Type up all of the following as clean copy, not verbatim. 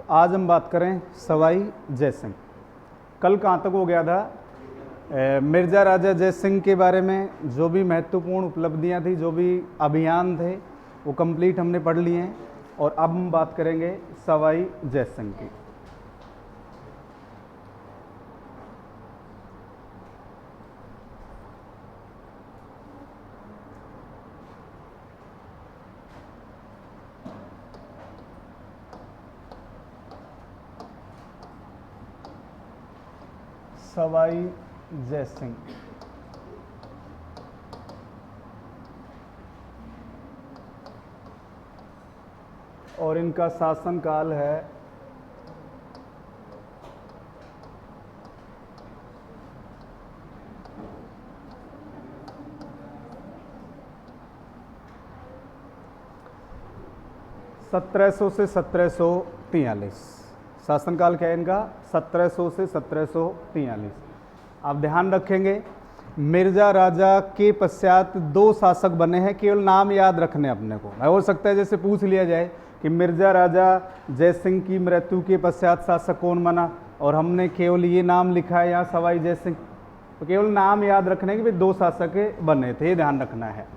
आज हम बात करें सवाई जय सिंह। कल कहाँ तक हो गया था? मिर्ज़ा राजा जय सिंह के बारे में जो भी महत्वपूर्ण उपलब्धियां थी, जो भी अभियान थे, वो कंप्लीट हमने पढ़ लिए हैं। और अब हम बात करेंगे सवाई जय सिंह की। सवाई जय सिंह और इनका शासनकाल है 1700 से 1743। शासनकाल क्या है इनका? 1700 से 1743। आप ध्यान रखेंगे, मिर्जा राजा के पश्चात 2 शासक बने हैं। केवल नाम याद रखने अपने को। हो सकता है जैसे पूछ लिया जाए कि मिर्जा राजा जय सिंह की मृत्यु के पश्चात शासक कौन बना, और हमने केवल ये नाम लिखा है यहाँ सवाई जय सिंह, तो केवल नाम याद रखने के भी 2 शासक बने थे, ये ध्यान रखना है।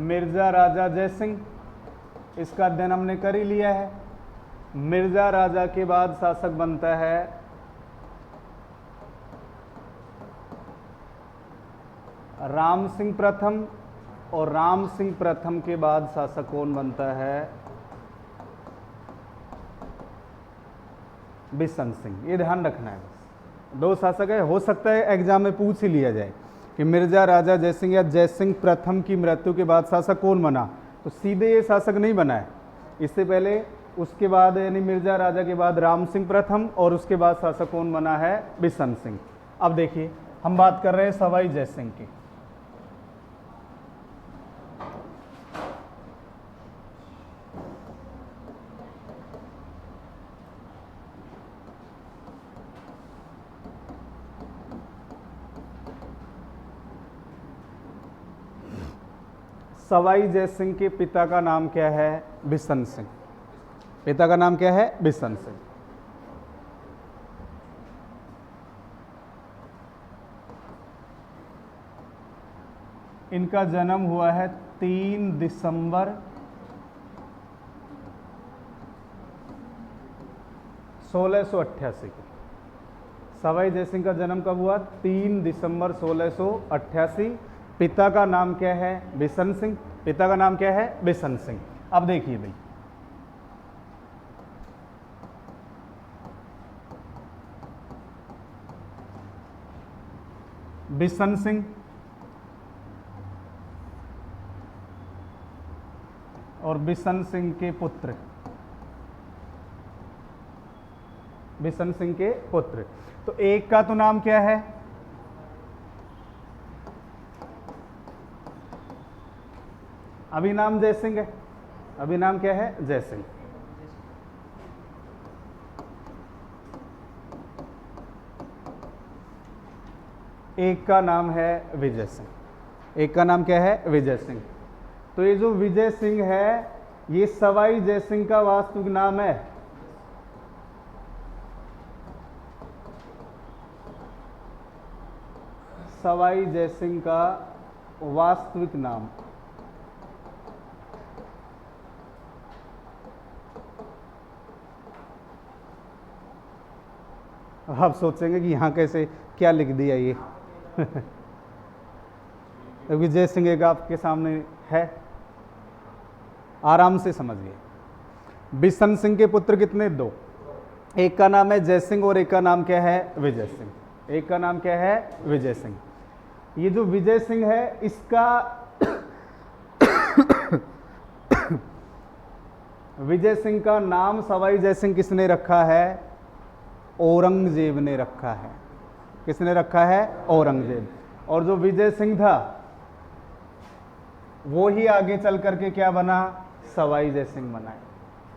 मिर्जा राजा जय सिंह, इसका अध्ययन हमने कर ही लिया है। मिर्जा राजा के बाद शासक बनता है राम सिंह प्रथम, और राम सिंह प्रथम के बाद शासक कौन बनता है? बिशन सिंह। ये ध्यान रखना है, बस 2 शासक है। हो सकता है एग्जाम में पूछ ही लिया जाए कि मिर्जा राजा जय सिंह या जय सिंह प्रथम की मृत्यु के बाद शासक कौन बना, तो सीधे ये शासक नहीं बना है। इससे पहले उसके बाद यानी मिर्जा राजा के बाद राम सिंह प्रथम, और उसके बाद शासक कौन बना है? बिशन सिंह। अब देखिए, हम बात कर रहे हैं सवाई जय सिंह की। सवाई जय सिंह के पिता का नाम क्या है? बिशन सिंह। पिता का नाम क्या है? बिशन सिंह। इनका जन्म हुआ है 3 दिसंबर 1688 को। सवाई जय सिंह का जन्म कब हुआ? 3 दिसंबर 1688। पिता का नाम क्या है? बिशन सिंह। पिता का नाम क्या है? बिशन सिंह। अब देखिए भाई, बिशन सिंह और बिशन सिंह के पुत्र, बिशन सिंह के पुत्र। तो एक का तो नाम क्या है? अभी नाम जय सिंह है। अभी नाम क्या है? जय सिंह। एक का नाम है विजय सिंह। एक का नाम क्या है? विजय सिंह। तो ये जो विजय सिंह है, ये सवाई जय सिंह का वास्तविक नाम है। सवाई जय सिंह का वास्तविक नाम। आप सोचेंगे कि यहाँ कैसे क्या लिख दिया ये विजय सिंह एक आपके सामने है, आराम से समझिए। बिशन सिंह के पुत्र कितने? 2। एक का नाम है जय सिंह और एक का नाम क्या है? विजय सिंह। एक का नाम क्या है? विजय सिंह। ये जो विजय सिंह है, इसका विजय सिंह का नाम सवाई जय सिंह किसने रखा है? औरंगजेब ने रखा है। किसने रखा है? औरंगजेब। और जो विजय सिंह था, वो ही आगे चल करके क्या बना? सवाई जय सिंह बना है।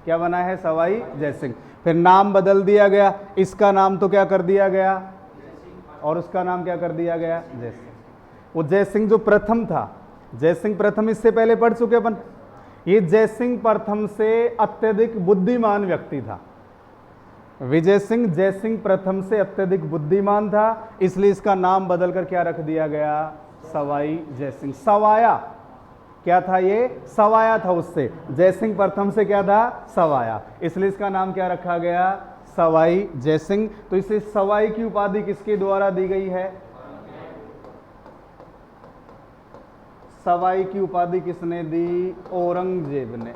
क्या बना है? सवाई जय सिंह। फिर नाम बदल दिया गया। इसका नाम तो क्या कर दिया गया? और उसका नाम क्या कर दिया गया? जयसिंह। वो जयसिंह जो प्रथम था, जयसिंह प्रथम इससे पहले पढ़ चुके अपन। ये जयसिंह प्रथम से अत्यधिक बुद्धिमान व्यक्ति था। विजय सिंह जयसिंह प्रथम से अत्यधिक बुद्धिमान था, इसलिए इसका नाम बदलकर क्या रख दिया गया? सवाई जयसिंह। सवाया क्या था? ये सवाया था उससे। जयसिंह प्रथम से क्या था? सवाया, इसलिए इसका नाम क्या रखा गया? सवाई जयसिंह। तो इसे सवाई की उपाधि किसके द्वारा दी गई है? सवाई की उपाधि किसने दी? औरंगजेब ने।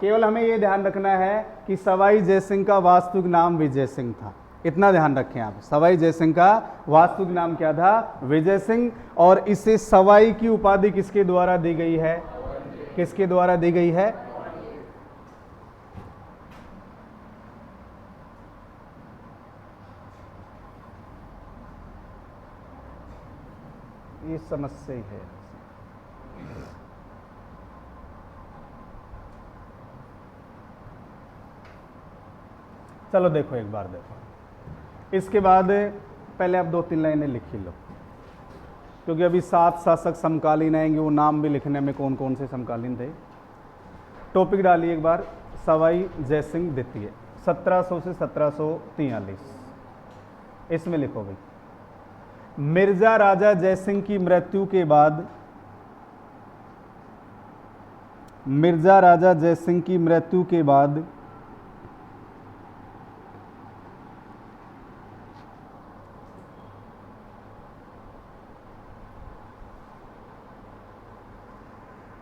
केवल हमें यह ध्यान रखना है कि सवाई जयसिंह का वास्तविक नाम विजय सिंह था, इतना ध्यान रखें आप। सवाई जयसिंह का वास्तविक नाम क्या था? विजय सिंह। और इसे सवाई की उपाधि किसके द्वारा दी गई है? किसके द्वारा दी गई है? ये समस्या ही है। चलो देखो, एक बार देखो, इसके बाद पहले आप 2-3 लाइनें लिख ही लो, क्योंकि अभी 7 शासक समकालीन आएंगे, वो नाम भी लिखने में कौन कौन से समकालीन थे। टॉपिक डालिए एक बार, सवाई जयसिंह द्वितीय 1700 से 1743। इसमें लिखो भाई, मिर्जा राजा जयसिंह की मृत्यु के बाद, मिर्जा राजा जयसिंह की मृत्यु के बाद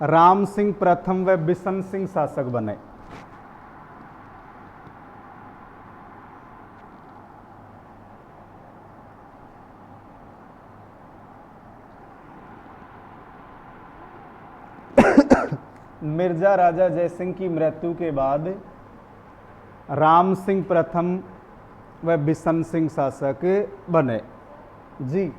राम सिंह प्रथम व बिशन सिंह शासक बने। मिर्जा राजा जयसिंह की मृत्यु के बाद राम सिंह प्रथम व बिशन सिंह शासक बने। जी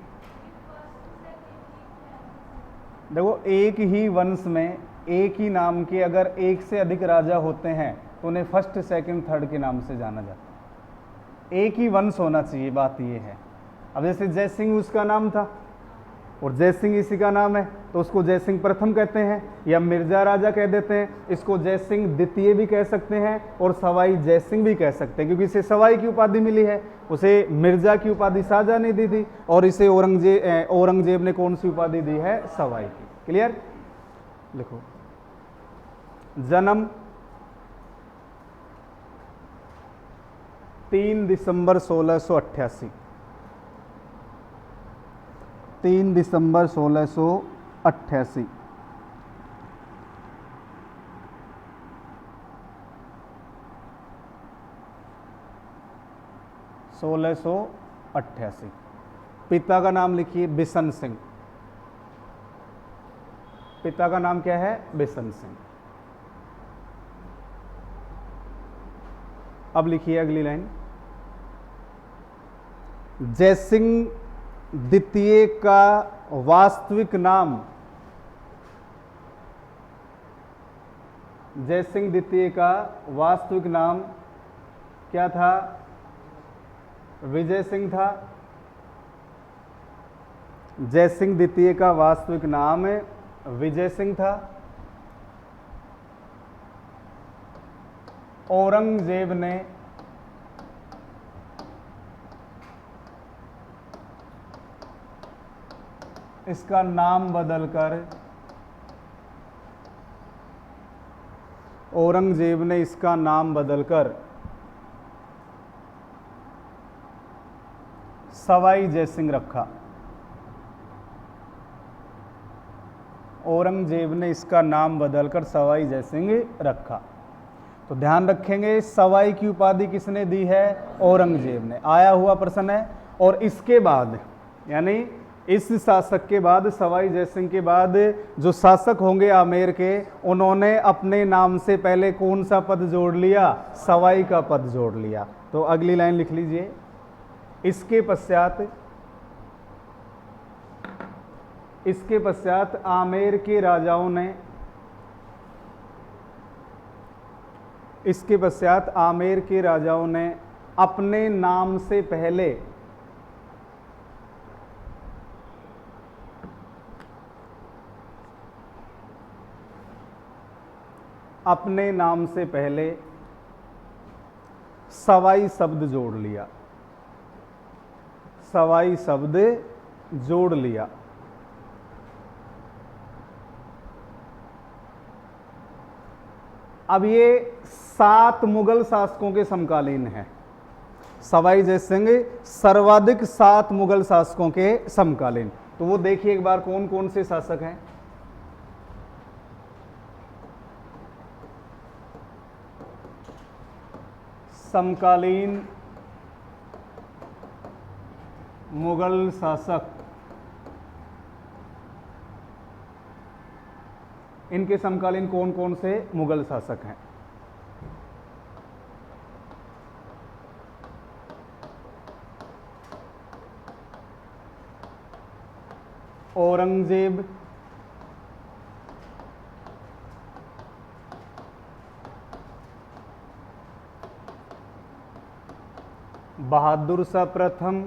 देखो, एक ही वंश में एक ही नाम के अगर एक से अधिक राजा होते हैं तो उन्हें फर्स्ट, सेकंड, थर्ड के नाम से जाना जाता है। एक ही वंश होना चाहिए, बात ये है। अब जैसे जयसिंह उसका नाम था और जयसिंह इसी का नाम है, तो उसको जयसिंह प्रथम कहते हैं या मिर्जा राजा कह देते हैं। इसको जयसिंह द्वितीय भी कह सकते हैं और सवाई जयसिंह भी कह सकते हैं, क्योंकि इसे सवाई की उपाधि मिली है, उसे मिर्जा की उपाधि शाहजहां ने दी थी, और इसे औरंगजेब ने कौन सी उपाधि दी है? सवाई की। क्लियर? लिखो, जन्म 3 दिसंबर 1688, 3 दिसंबर 1688। पिता का नाम लिखिए बिशन सिंह। पिता का नाम क्या है? बिशन सिंह। अब लिखिए अगली लाइन, जयसिंह द्वितीय का वास्तविक नाम, जयसिंह द्वितीय का वास्तविक नाम क्या था? विजय सिंह था। जयसिंह द्वितीय का वास्तविक नाम विजय सिंह था। औरंगजेब ने इसका नाम बदलकर, औरंगजेब ने इसका नाम बदलकर सवाई जयसिंह रखा। औरंगजेब ने इसका नाम बदलकर सवाई जयसिंह रखा। तो ध्यान रखेंगे, सवाई की उपाधि किसने दी है? औरंगजेब ने। आया हुआ प्रश्न है। और इसके बाद, यानी इस शासक के बाद, सवाई जयसिंह के बाद जो शासक होंगे आमेर के, उन्होंने अपने नाम से पहले कौन सा पद जोड़ लिया? सवाई का पद जोड़ लिया। तो अगली लाइन लिख लीजिए, इसके पश्चात आमेर के राजाओं ने, इसके पश्चात आमेर के राजाओं ने अपने नाम से पहले अपने नाम से पहले सवाई शब्द जोड़ लिया, सवाई शब्द जोड़ लिया। अब ये 7 मुगल शासकों के समकालीन हैं। सवाई जय सिंह सर्वाधिक 7 मुगल शासकों के समकालीन। तो वो देखिए एक बार कौन कौन से शासक हैं। समकालीन मुगल शासक, इनके समकालीन कौन कौन से मुगल शासक हैं। औरंगजेब, बहादुर शाह प्रथम,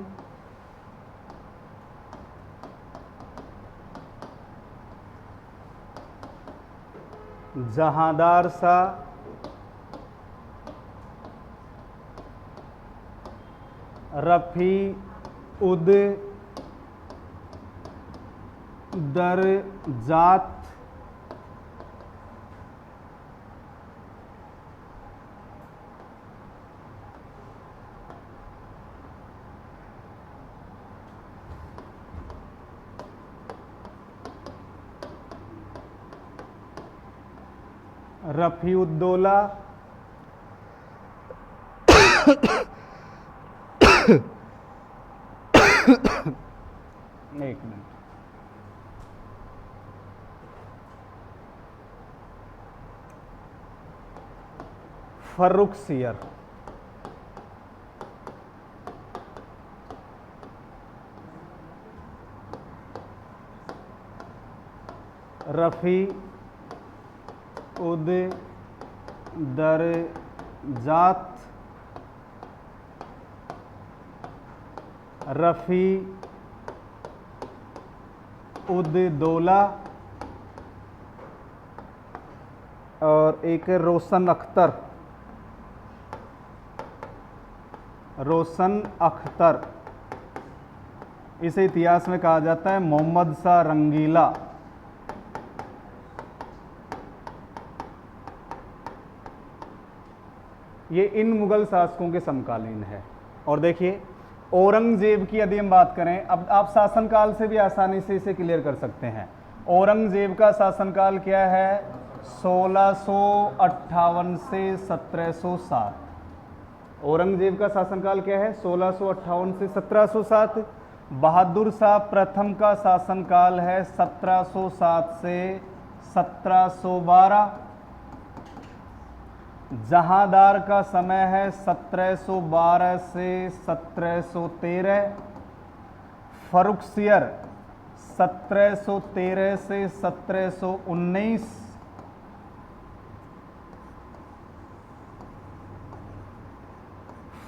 जहांदार शाह, रफी उद दरजात, रफीउद्दौला, एक मिनट, फर्रुखसियर, रफी उद दरजात, रफी उद दौला और एक रोशन अख्तर, रोशन अख्तर। इसे इतिहास में कहा जाता है मोहम्मद शाह रंगीला। ये इन मुगल शासकों के समकालीन है। और देखिए औरंगजेब की यदि हम बात करें, अब आप शासनकाल से भी आसानी से इसे क्लियर कर सकते हैं। औरंगजेब का शासनकाल क्या है? 1658 से 1707। औरंगजेब का शासनकाल क्या है? 1658 से 1707। बहादुर शाह प्रथम का शासनकाल है 1707 से 1712। जहांदार का समय है 1712 से 1713। फर्रुखसियर 1713 से 1719।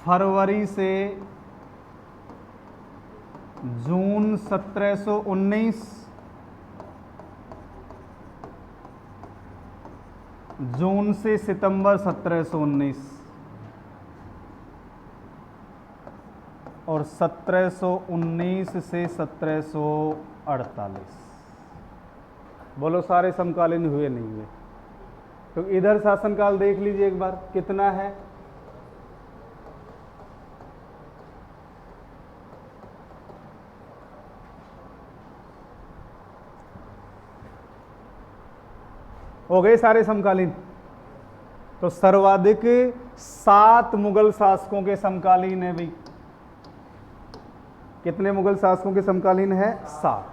फरवरी से जून 1719। जून से सितंबर 1719 और 1719 से 1748। बोलो सारे समकालीन हुए नहीं हुए? तो इधर शासनकाल देख लीजिए एक बार कितना है। हो गए सारे समकालीन। तो सर्वाधिक 7 मुगल शासकों के समकालीन है भाई। कितने मुगल शासकों के समकालीन है? 7।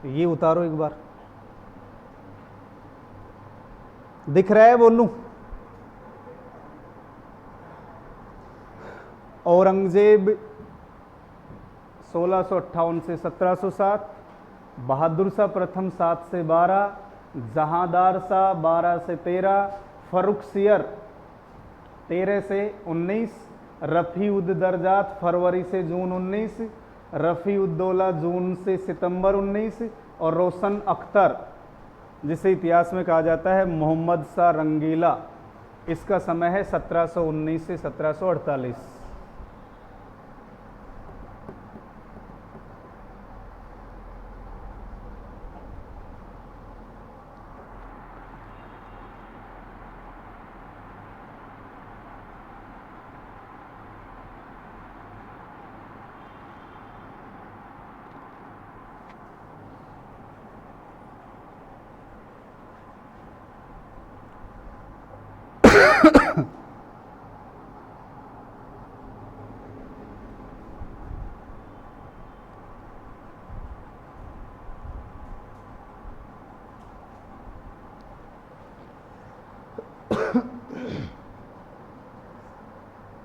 ये उतारो एक बार, दिख रहा है? बोलूं? औरंगजेब 1658 से 1707, बहादुर शाह प्रथम 7 से 12, जहांदार शाह 12 से 13, फर्रुखसियर 13 से 19, रफ़ी उद दर्जात फरवरी से जून 19, रफ़ी उद्दौला जून से सितंबर 19, और रोशन अख्तर जिसे इतिहास में कहा जाता है मोहम्मद शाह रंगीला, इसका समय है 1719 से 1748।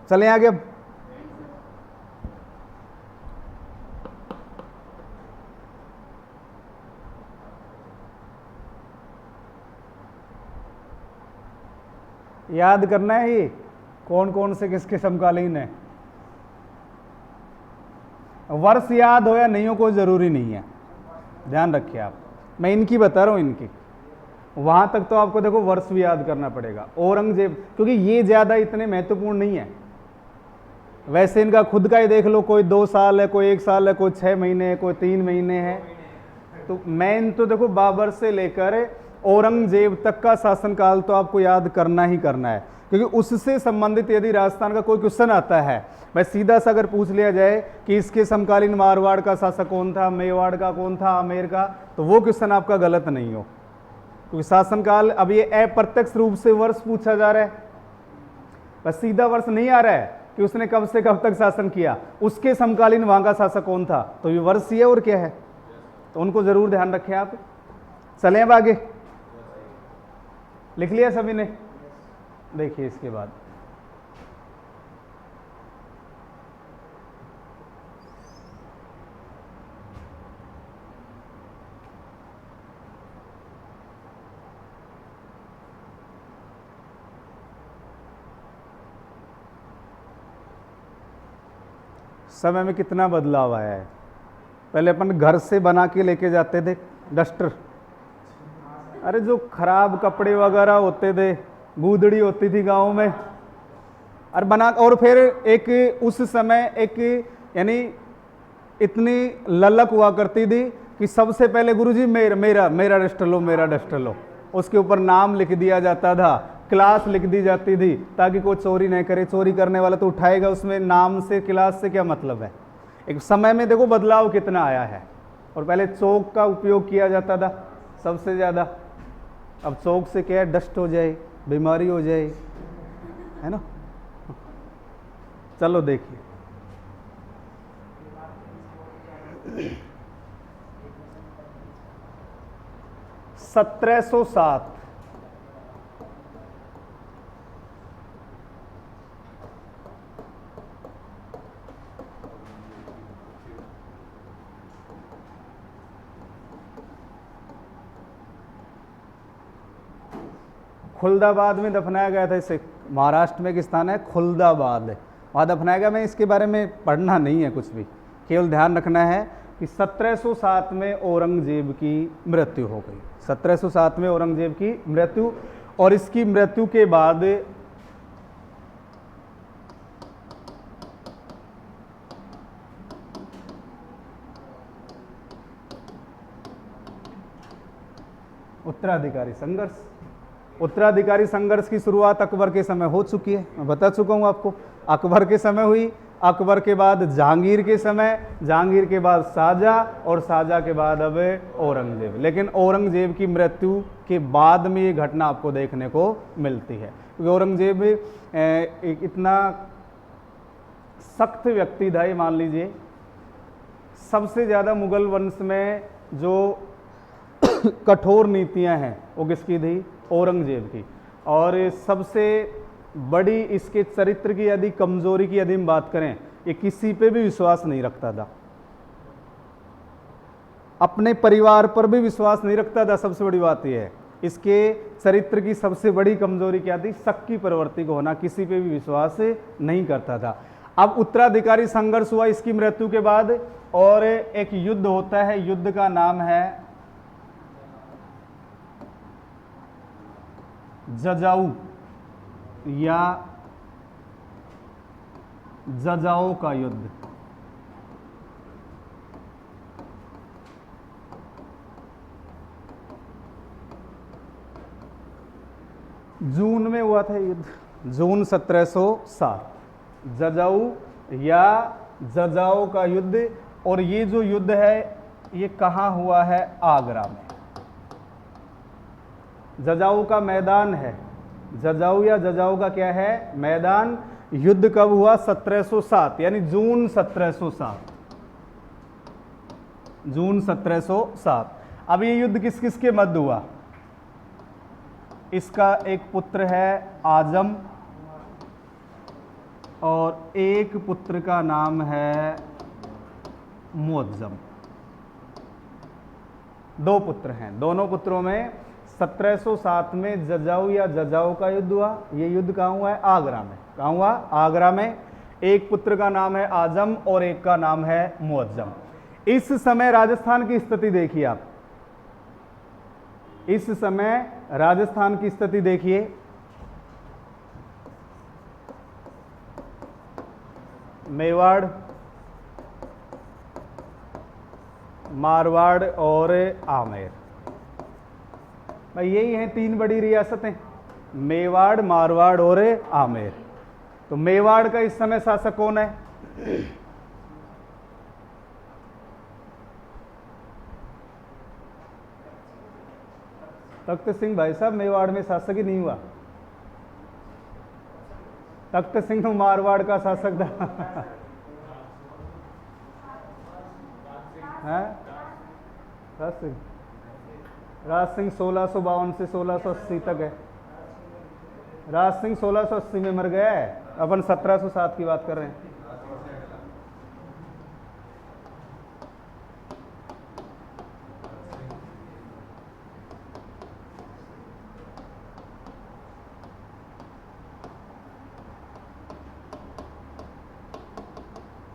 चलें आगे। अब याद करना है ये कौन कौन से किसके समकालीन है। वर्ष याद हो या नहीं हो कोई ज़रूरी नहीं है, ध्यान रखिए आप, मैं इनकी बता रहा हूँ, इनकी वहाँ तक तो आपको देखो वर्ष भी याद करना पड़ेगा। औरंगजेब, क्योंकि ये ज़्यादा इतने महत्वपूर्ण नहीं है, वैसे इनका खुद का ही देख लो, कोई 2 साल है, कोई 1 साल है, कोई 6 महीने है, कोई 3 महीने है। तो मेन तो देखो बाबर से लेकर औरंगजेब तक का शासनकाल तो आपको याद करना ही करना है, क्योंकि उससे संबंधित यदि राजस्थान का कोई क्वेश्चन आता है, भाई सीधा सा अगर पूछ लिया जाए कि इसके समकालीन मारवाड़ का शासक कौन था, मेवाड़ का कौन था, आमेर का, तो वो क्वेश्चन आपका गलत नहीं हो, क्योंकि शासनकाल अब ये अप्रत्यक्ष रूप से वर्ष पूछा जा रहा है, बस सीधा वर्ष नहीं आ रहा है कि उसने कब से कब तक शासन किया, उसके समकालीन वहां का शासक कौन था, तो ये वर्ष ही है और क्या है, तो उनको जरूर ध्यान रखें आप। चलें अब आगे, लिख लिया सभी ने। देखिए इसके बाद समय में कितना बदलाव आया है। पहले अपन घर से बना के लेके जाते थे डस्टर, अरे जो खराब कपड़े वगैरह होते थे, गूदड़ी होती थी गाँव में, और बना, और फिर एक उस समय एक यानी इतनी ललक हुआ करती थी कि सबसे पहले गुरुजी मेरा डस्टर लो, मेरा डस्टर लो, उसके ऊपर नाम लिख दिया जाता था, क्लास लिख दी जाती थी ताकि कोई चोरी नहीं करे, चोरी करने वाला तो उठाएगा, उसमें नाम से क्लास से क्या मतलब है। एक समय में देखो बदलाव कितना आया है। और पहले चौक का उपयोग किया जाता था सबसे ज़्यादा, अब चौक से क्या है, डस्ट हो जाए, बीमारी हो जाए, है ना। चलो देखिए, (1707) खुलदाबाद में दफनाया गया था इसे। महाराष्ट्र में एक स्थान है खुलदाबाद, वहाँ दफनाया गया। मैं इसके बारे में पढ़ना नहीं है कुछ भी, केवल ध्यान रखना है कि 1707 में औरंगजेब की मृत्यु हो गई। 1707 में औरंगजेब की मृत्यु, और इसकी मृत्यु के बाद उत्तराधिकारी संघर्ष। उत्तराधिकारी संघर्ष की शुरुआत अकबर के समय हो चुकी है, मैं बता चुका हूँ आपको। अकबर के समय हुई, अकबर के बाद जहांगीर के समय, जहांगीर के बाद शाहजहां, और शाहजहां के बाद अब औरंगजेब। लेकिन औरंगजेब की मृत्यु के बाद में ये घटना आपको देखने को मिलती है, क्योंकि औरंगजेब एक इतना सख्त व्यक्ति था, ये मान लीजिए सबसे ज़्यादा मुगल वंश में जो कठोर नीतियां हैं वो किसकी थी, औरंगजेब की। और सबसे बड़ी इसके चरित्र की यदि कमजोरी की यदि हम बात करें, ये किसी पे भी विश्वास नहीं रखता था, अपने परिवार पर भी विश्वास नहीं रखता था। सबसे बड़ी बात यह है, इसके चरित्र की सबसे बड़ी कमजोरी क्या थी? शक की प्रवृत्ति को होना, किसी पे भी विश्वास नहीं करता था। अब उत्तराधिकारी संघर्ष हुआ इसकी मृत्यु के बाद, और एक युद्ध होता है, युद्ध का नाम है जजाऊ या जजाओ का युद्ध। जून में हुआ था युद्ध, जून 1707, जजाऊ या जजाओ का युद्ध। और ये जो युद्ध है ये कहाँ हुआ है? आगरा में। जजाऊ का मैदान है, जजाऊ या जजाऊ का क्या है? मैदान। युद्ध कब हुआ? 1707, यानी जून 1707, जून 1707। अब ये युद्ध किस किस के मध्य हुआ? इसका एक पुत्र है आजम और एक पुत्र का नाम है मुअज्जम। दो पुत्र हैं, दोनों पुत्रों में 1707 में जजाऊ या जजाऊ का युद्ध हुआ। ये युद्ध कहाँ हुआ है? आगरा में। कहाँ हुआ? आगरा में। एक पुत्र का नाम है आजम और एक का नाम है मुअज्जम। इस समय राजस्थान की स्थिति देखिए आप, इस समय राजस्थान की स्थिति देखिए। मेवाड़, मारवाड़ और आमेर, भाई यही हैं तीन बड़ी रियासतें, मेवाड़, मारवाड़ और आमेर। तो मेवाड़ का इस समय शासक कौन है? तख्त सिंह। भाई साहब मेवाड़ में शासक ही नहीं हुआ, तख्त सिंह तो मारवाड़ का शासक था। राज सिंह, राज सिंह 1652 से 1680 तक है। राज सिंह 1680 में मर गया है, अपन 1707 की बात कर रहे हैं।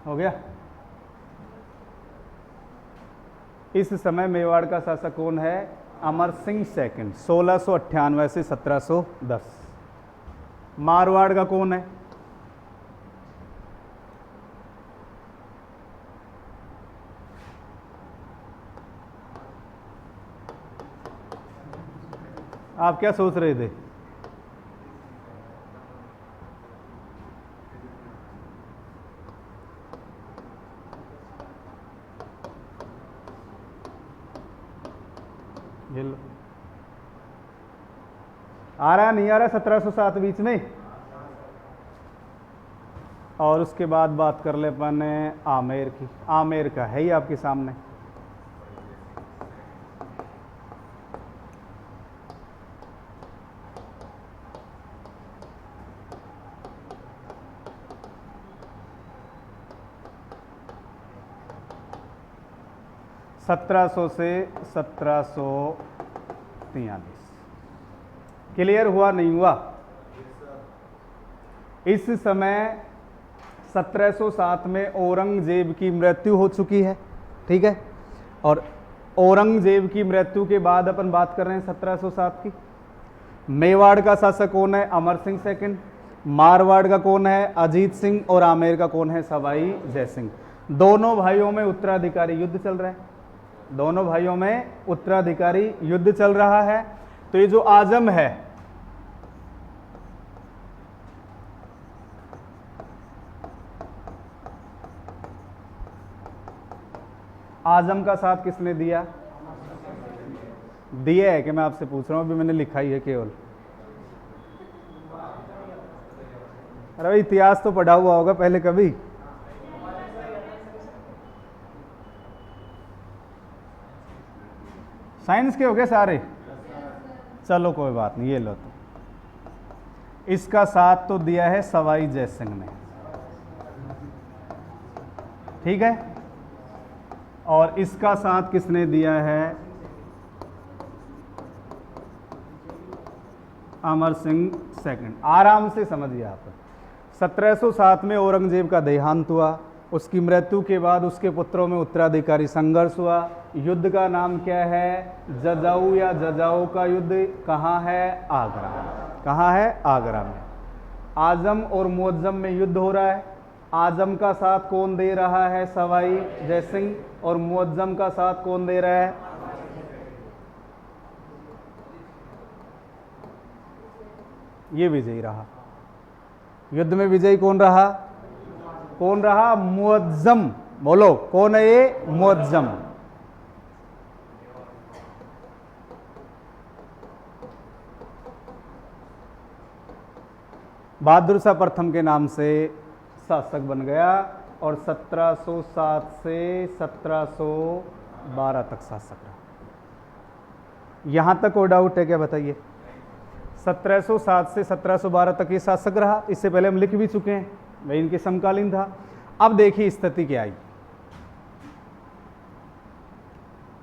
हो गया। इस समय मेवाड़ का शासक कौन है? अमर सिंह सेकंड, 1698 से 1710। मारवाड़ का कौन है? आप क्या सोच रहे थे? ये लो, आ रहा नहीं आ रहा? 1707 बीच में। और उसके बाद बात कर ले अपन आमेर की। आमेर का है ही आपके सामने। सत्रह सौ से 1743। क्लियर हुआ नहीं हुआ? इस समय 1707 में औरंगजेब की मृत्यु हो चुकी है, ठीक है। और औरंगजेब की मृत्यु के बाद अपन बात कर रहे हैं 1707 की। मेवाड़ का शासक कौन है? अमर सिंह सेकंड। मारवाड़ का कौन है? अजीत सिंह। और आमेर का कौन है? सवाई जय सिंह। दोनों भाइयों में उत्तराधिकारी युद्ध चल रहा है, दोनों भाइयों में उत्तराधिकारी युद्ध चल रहा है। तो ये जो आजम है, आजम का साथ किसने दिया? दिया है कि मैं आपसे पूछ रहा हूं? अभी मैंने लिखा ही है केवल। अरे भाई इतिहास तो पढ़ा हुआ होगा पहले कभी। साइंस के हो गए सारे? चलो कोई बात नहीं, ये लो। तो इसका साथ तो दिया है सवाई जय सिंह ने, ठीक है। और इसका साथ किसने दिया है? अमर सिंह सेकंड। आराम से समझिए आप। 1707 में औरंगजेब का देहांत हुआ। उसकी मृत्यु के बाद उसके पुत्रों में उत्तराधिकारी संघर्ष हुआ। युद्ध का नाम क्या है? जजाऊ या जजाओ का युद्ध। कहाँ है? आगरा। कहाँ है? आगरा में। आजम और मुअज्जम में युद्ध हो रहा है। आजम का साथ कौन दे रहा है? सवाई जयसिंह। और मुअज्जम का साथ कौन दे रहा है? ये विजयी रहा। युद्ध में विजयी कौन रहा? कौन रहा? मुअज्जम। बोलो कौन है ये? मुअज्जम। बहादुर शाह प्रथम के नाम से शासक बन गया और 1707 से 1712 तक शासक रहा। यहां तक कोई डाउट है क्या? बताइए। 1707 से 1712 तक ये शासक रहा। इससे पहले हम लिख भी चुके हैं, वही इनके समकालीन था। अब देखिए स्थिति क्या आई,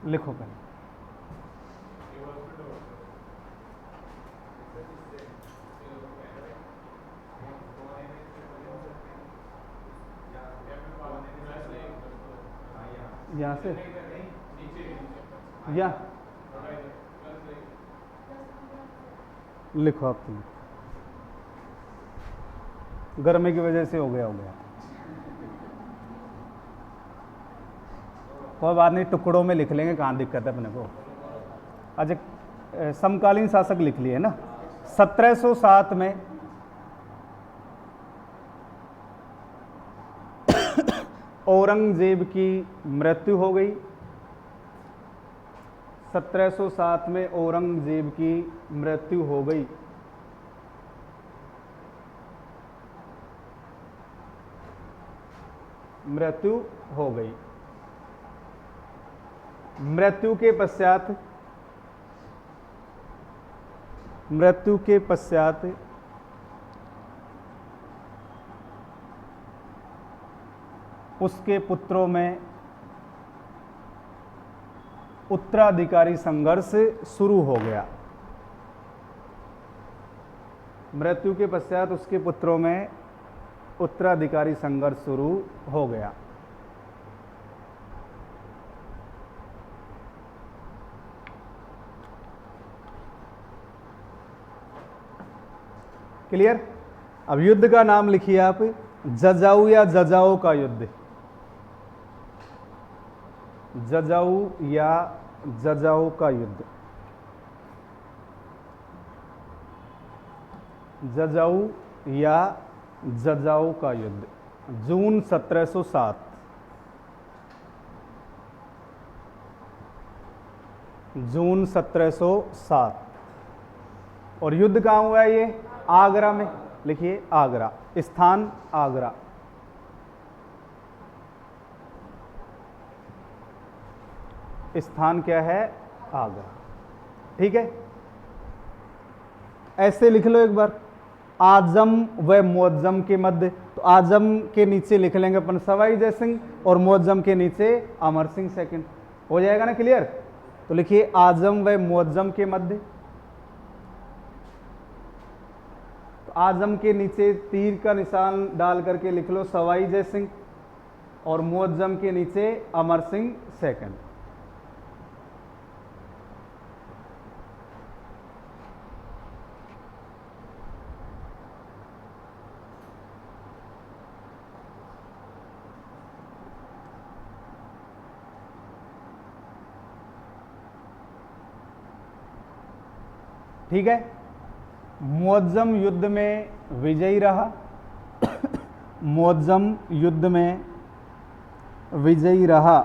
लिखो पहले। यहां से या लिखो आप। गर्मी की वजह से हो गया कोई बात नहीं, टुकड़ों में लिख लेंगे, कहाँ दिक्कत है अपने को। अच्छा, समकालीन शासक लिख लिए ना। 1707 में औरंगजेब की मृत्यु हो गई। 1707 में औरंगजेब की मृत्यु हो गई। मृत्यु हो गई। मृत्यु के पश्चात उसके पुत्रों में उत्तराधिकारी संघर्ष शुरू हो गया। मृत्यु के पश्चात उसके पुत्रों में उत्तराधिकारी संघर्ष शुरू हो गया। क्लियर? अब युद्ध का नाम लिखिए आप, जजाऊ या जजाओ का युद्ध। जजाऊ या जजाओ का युद्ध। जजाऊ या जजाओ का युद्ध, जून 1707। जून 1707। और युद्ध कहाँ हुआ है? ये आगरा में। लिखिए आगरा, स्थान आगरा। स्थान क्या है? आगरा। ठीक है, ऐसे लिख लो एक बार। आजम व मुअज्जम के मध्य, तो आजम के नीचे लिख लेंगे अपन सवाई जयसिंह और मुअज्जम के नीचे अमर सिंह सेकंड। हो जाएगा ना क्लियर? तो लिखिए आजम व मुअज्जम के मध्य। तो आजम के नीचे तीर का निशान डाल करके लिख लो सवाई जयसिंह और मुअज्जम के नीचे अमर सिंह सेकंड। ठीक है, मुअज्जम युद्ध में विजयी रहा। मुअज्जम युद्ध में विजयी रहा।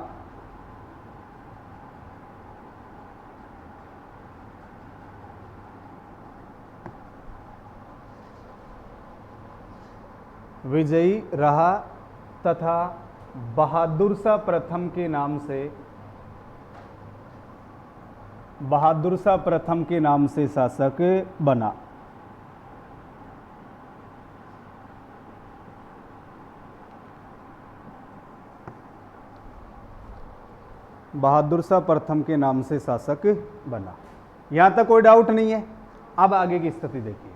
विजयी रहा तथा बहादुर शाह प्रथम के नाम से, बहादुर शाह प्रथम के नाम से शासक बना। बहादुर शाह प्रथम के नाम से शासक बना। यहां तक कोई डाउट नहीं है? अब आगे की स्थिति देखिए।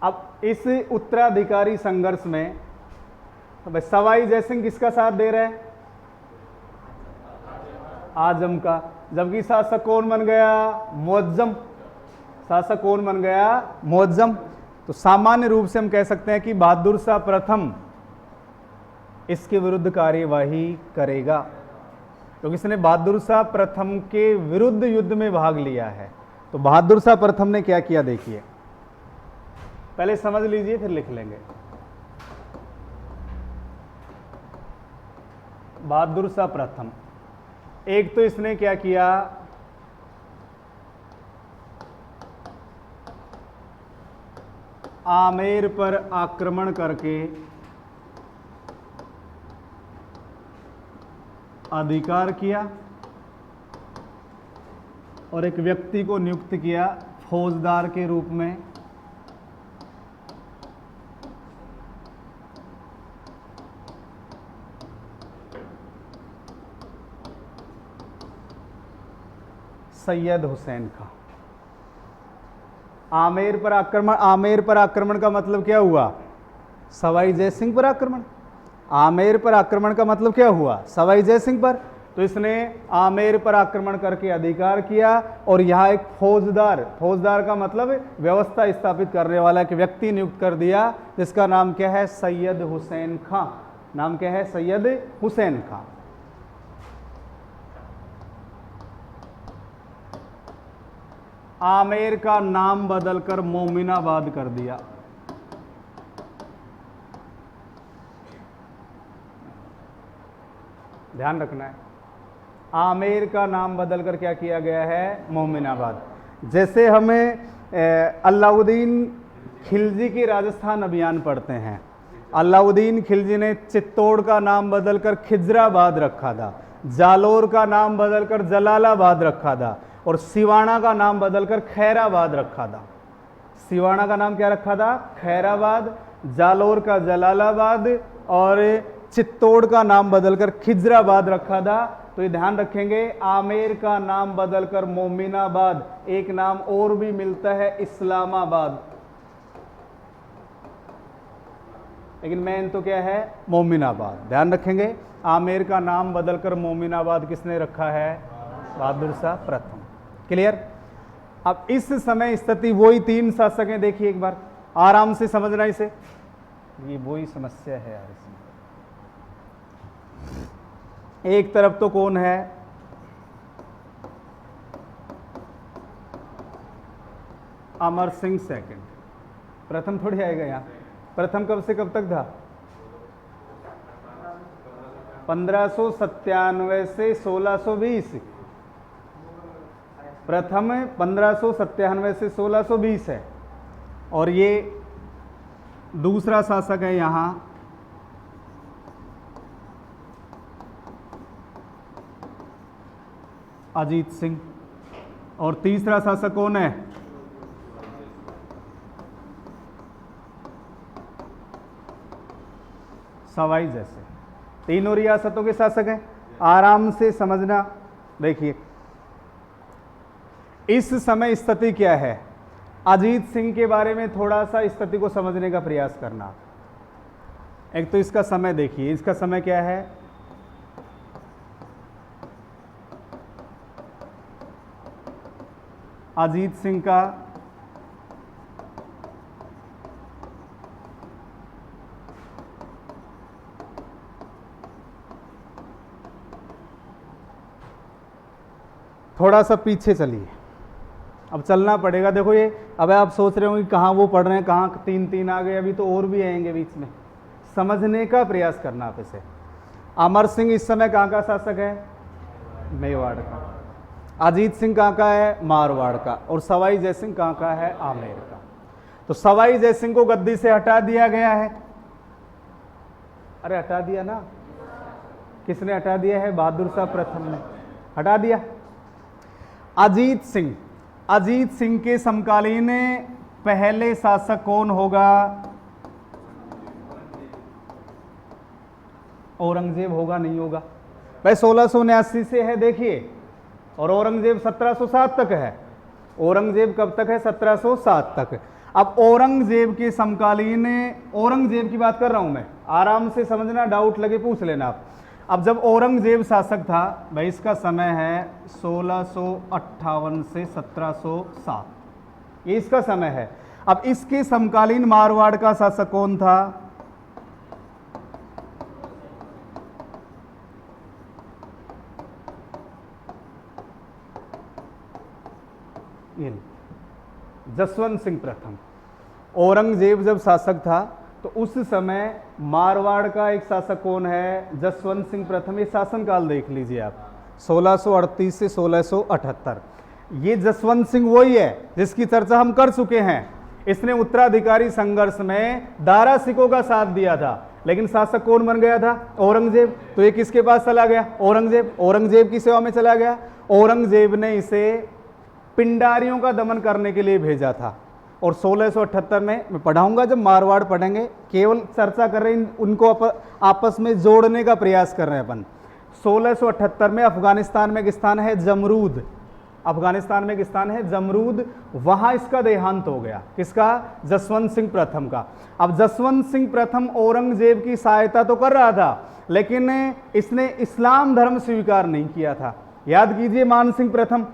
अब इस उत्तराधिकारी संघर्ष में तो भाई सवाई जयसिंह किसका साथ दे रहे हैं? आजम का। जबकि शासक कौन बन गया? मुअज्जम। शासक कौन बन गया? मुअज्जम। तो सामान्य रूप से हम कह सकते हैं कि बहादुर शाह प्रथम इसके विरुद्ध कार्यवाही करेगा, क्योंकि इसने बहादुर शाह प्रथम के विरुद्ध युद्ध में भाग लिया है। तो बहादुर शाह प्रथम ने क्या किया देखिए, पहले समझ लीजिए फिर लिख लेंगे। बहादुर शाह प्रथम, एक तो इसने क्या किया, आमेर पर आक्रमण करके अधिकार किया और एक व्यक्ति को नियुक्त किया फौजदार के रूप में। सैयद हुसैन खां। आमेर पर आक्रमण, आमेर पर आक्रमण का मतलब क्या हुआ? सवाई जयसिंह पर आक्रमण। आमेर पर आक्रमण का मतलब क्या हुआ? सवाई जयसिंह पर। तो इसने आमेर पर आक्रमण करके अधिकार किया और यहाँ एक फौजदार, फौजदार का मतलब व्यवस्था स्थापित करने वाला एक व्यक्ति नियुक्त कर दिया, जिसका नाम क्या है? सैयद हुसैन खां। नाम क्या है? सैयद हुसैन खां। आमेर का नाम बदलकर मोमिनाबाद कर दिया। ध्यान रखना है, आमेर का नाम बदलकर क्या किया गया है? मोमिनाबाद। जैसे हमें अलाउद्दीन खिलजी की राजस्थान अभियान पढ़ते हैं, अलाउद्दीन खिलजी ने चित्तौड़ का नाम बदलकर खिजराबाद रखा था, जालोर का नाम बदलकर जलालाबाद रखा था और सिवाना का नाम बदलकर खैराबाद रखा था। सिवाना का नाम क्या रखा था? खैराबाद। जालोर का जलालाबाद और चित्तौड़ का नाम बदलकर खिजराबाद रखा था। तो ये ध्यान रखेंगे, आमेर का नाम बदलकर मोमिनाबाद। एक नाम और भी मिलता है इस्लामाबाद, लेकिन मेन तो क्या है? मोमिनाबाद। ध्यान रखेंगे, आमेर का नाम बदलकर मोमिनाबाद किसने रखा है? बहादुर शाह प्रथम। क्लियर? अब इस समय स्थिति वही तीन शासक हैं। देखिए एक बार आराम से समझना इसे, ये वही समस्या है यार इसमें। एक तरफ तो कौन है? अमर सिंह सेकंड। प्रथम थोड़ी आएगा यहाँ। प्रथम कब से कब तक था? 1597 से 1620। प्रथम 1597 से 1620 है और ये दूसरा शासक है यहाँ अजीत सिंह और तीसरा शासक कौन है? सवाई जैसे। तीनों रियासतों के शासक हैं। आराम से समझना। देखिए इस समय स्थिति क्या है, अजीत सिंह के बारे में थोड़ा सा स्थिति को समझने का प्रयास करना। एक तो इसका समय देखिए, इसका समय क्या है? अजीत सिंह का थोड़ा सा पीछे चलिए, अब चलना पड़ेगा। देखो ये अब आप सोच रहे हो कि कहाँ वो पढ़ रहे हैं, कहाँ तीन तीन आ गए, अभी तो और भी आएंगे बीच में। समझने का प्रयास करना आप इसे। अमर सिंह इस समय कहाँ का शासक है? मेवाड़ का। अजीत सिंह कहाँ का है? मारवाड़ का। और सवाई जयसिंह कहाँ का है? आमेर का। तो सवाई जयसिंह को गद्दी से हटा दिया गया है। अरे हटा दिया ना, किसने हटा दिया है? बहादुर शाह प्रथम ने हटा दिया। अजीत सिंह, अजीत सिंह के समकालीन पहले शासक कौन होगा? औरंगजेब होगा? नहीं होगा? भाई 1679 से है देखिए, और औरंगजेब 1707 तक है। औरंगजेब कब तक है? 1707 तक। अब औरंगजेब के समकालीन, औरंगजेब की बात कर रहा हूं मैं, आराम से समझना, डाउट लगे पूछ लेना आप। अब जब औरंगजेब शासक था भाई, इसका समय है 1658 से 1707, ये इसका समय है। अब इसके समकालीन मारवाड़ का शासक कौन था? ये जसवंत सिंह प्रथम। औरंगजेब जब शासक था तो उस समय मारवाड़ का एक शासक कौन है? जसवंत सिंह प्रथम। ये शासनकाल देख लीजिए आप, 1638 से 1678। ये जसवंत सिंह वही है जिसकी चर्चा हम कर चुके हैं। इसने उत्तराधिकारी संघर्ष में दारा सिकों का साथ दिया था, लेकिन शासक कौन बन गया था? औरंगजेब। तो ये किसके पास चला गया? औरंगजेब। औरंगजेब की सेवा में चला गया। औरंगजेब ने इसे पिंडारियों का दमन करने के लिए भेजा था। और 1678 में मैं पढ़ाऊंगा, जब मारवाड़ पढ़ेंगे, केवल चर्चा कर रहे हैं, उनको आपस में जोड़ने का प्रयास कर रहे हैं अपन। 1678 में अफगानिस्तान में एक स्थान है जमरूद, अफगानिस्तान में एक स्थान है जमरूद, वहां इसका देहांत हो गया। किसका? जसवंत सिंह प्रथम का। अब जसवंत सिंह प्रथम औरंगजेब की सहायता तो कर रहा था, लेकिन इसने इस्लाम धर्म स्वीकार नहीं किया था। याद कीजिए, मान सिंह प्रथम,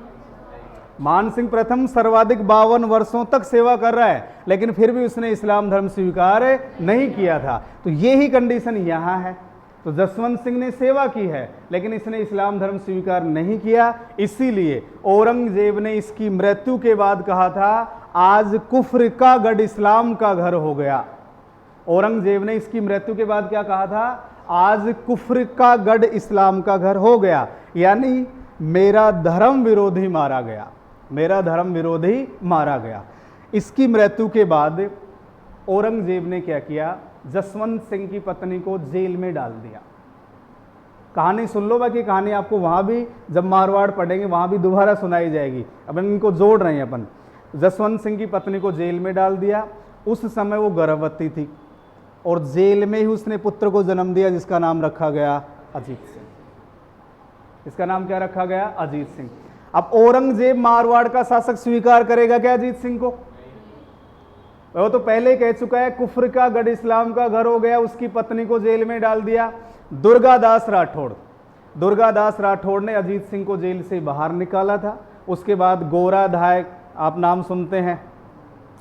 मान सिंह प्रथम सर्वाधिक 52 वर्षों तक सेवा कर रहा है, लेकिन फिर भी उसने इस्लाम धर्म स्वीकार नहीं किया था। तो ये ही कंडीशन यहां है। तो जसवंत सिंह ने सेवा की है, लेकिन इसने इस्लाम धर्म स्वीकार नहीं किया, इसीलिए औरंगजेब ने इसकी मृत्यु के बाद कहा था, आज कुफ्र का गढ़ इस्लाम का घर हो गया। औरंगजेब ने इसकी मृत्यु के बाद क्या कहा था? आज कुफ्र का गढ़ इस्लाम का घर हो गया, यानी मेरा धर्म विरोधी मारा गया, मेरा धर्म विरोधी मारा गया। इसकी मृत्यु के बाद औरंगजेब ने क्या किया? जसवंत सिंह की पत्नी को जेल में डाल दिया। कहानी सुन लो, बाकी कहानी आपको वहां भी जब मारवाड़ पढ़ेंगे वहां भी दोबारा सुनाई जाएगी। अब इनको जोड़ रहे हैं अपन। जसवंत सिंह की पत्नी को जेल में डाल दिया। उस समय वो गर्भवती थी और जेल में ही उसने पुत्र को जन्म दिया, जिसका नाम रखा गया अजीत सिंह। इसका नाम क्या रखा गया? अजीत सिंह। अब औरंगजेब मारवाड़ का शासक स्वीकार करेगा क्या अजीत सिंह को? वो तो पहले कह चुका है, कुफ्र का गढ़ इस्लाम का घर हो गया। उसकी पत्नी को जेल में डाल दिया। दुर्गादास राठौड़, दुर्गादास राठौड़ ने अजीत सिंह को जेल से बाहर निकाला था। उसके बाद गोरा धाय, आप नाम सुनते हैं,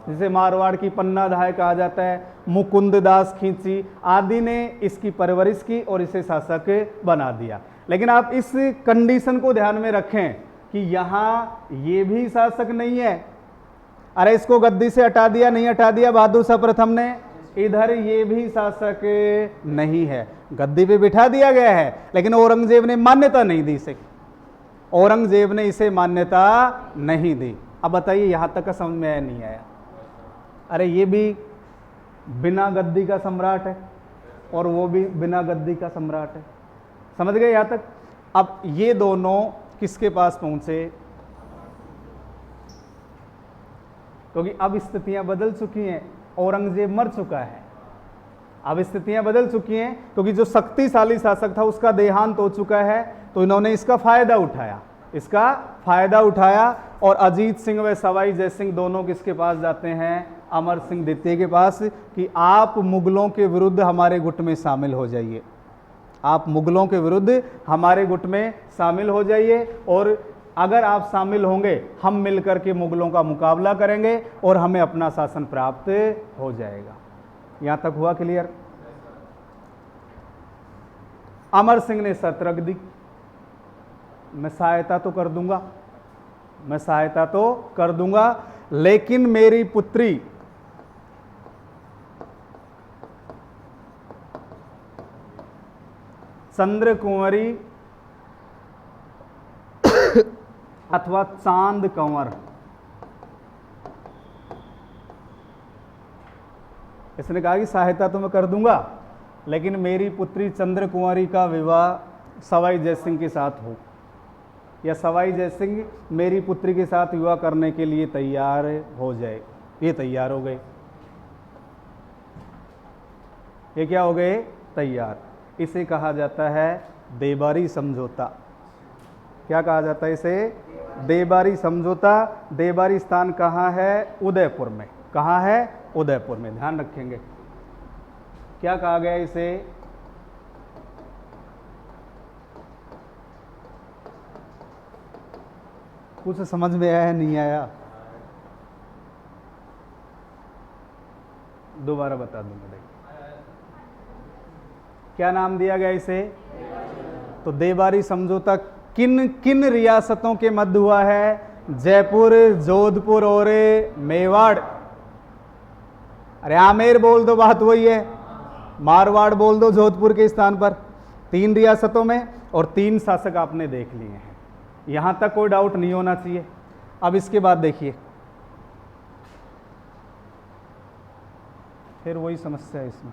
जिसे मारवाड़ की पन्ना धाय कहा जाता है, मुकुंद दास खींची आदि ने इसकी परवरिश की और इसे शासक बना दिया। लेकिन आप इस कंडीशन को ध्यान में रखें कि यहां ये भी शासक नहीं है। अरे इसको गद्दी से हटा दिया, नहीं हटा दिया बहादुर शाह प्रथम ने, इधर ये भी शासक नहीं है, गद्दी पे बिठा दिया गया है, लेकिन औरंगजेब ने मान्यता नहीं दी इसे, औरंगजेब ने इसे मान्यता नहीं दी। अब बताइए यहां तक का समझ में आया नहीं आया? अरे ये भी बिना गद्दी का सम्राट है और वो भी बिना गद्दी का सम्राट है। समझ गए यहां तक? अब ये दोनों किसके पास पहुंचे? क्योंकि अब स्थितियां बदल चुकी हैं, औरंगजेब मर चुका है। अब स्थितियां बदल चुकी हैं क्योंकि जो शक्तिशाली शासक था उसका देहांत हो चुका है। तो इन्होंने इसका फायदा उठाया, इसका फायदा उठाया। और अजीत सिंह व सवाई जय सिंह दोनों किसके पास जाते हैं? अमर सिंह द्वितीय के पास, कि आप मुगलों के विरुद्ध हमारे गुट में शामिल हो जाइए, आप मुगलों के विरुद्ध हमारे गुट में शामिल हो जाइए, और अगर आप शामिल होंगे हम मिलकर के मुगलों का मुकाबला करेंगे और हमें अपना शासन प्राप्त हो जाएगा। यहां तक हुआ क्लियर? अमर सिंह ने शर्त रख दी, मैं सहायता तो कर दूंगा, मैं सहायता तो कर दूंगा, लेकिन मेरी पुत्री चंद्र कुंवरी अथवा चांद कंवर, इसने कहा कि सहायता तो मैं कर दूंगा, लेकिन मेरी पुत्री चंद्र कुंवरी का विवाह सवाई जय सिंह के साथ हो, या सवाई जय सिंह मेरी पुत्री के साथ विवाह करने के लिए तैयार हो जाए। ये तैयार हो गए, ये क्या हो गए? तैयार। इसे कहा जाता है देबारी समझौता। क्या कहा जाता है इसे? देबारी समझौता। देबारी स्थान कहाँ है? उदयपुर में। कहाँ है? उदयपुर में। ध्यान रखेंगे। क्या कहा गया इसे? कुछ समझ में आया है, नहीं आया? दोबारा बता दूंगा। देखिए क्या नाम दिया गया इसे? तो देबारी समझौता किन किन रियासतों के मध्य हुआ है? जयपुर, जोधपुर और मेवाड़। अरे आमेर बोल दो, बात वही है। मारवाड़ बोल दो जोधपुर के स्थान पर। 3 रियासतों में और 3 शासक आपने देख लिए हैं। यहां तक कोई डाउट नहीं होना चाहिए। अब इसके बाद देखिए, फिर वही समस्या है इसमें।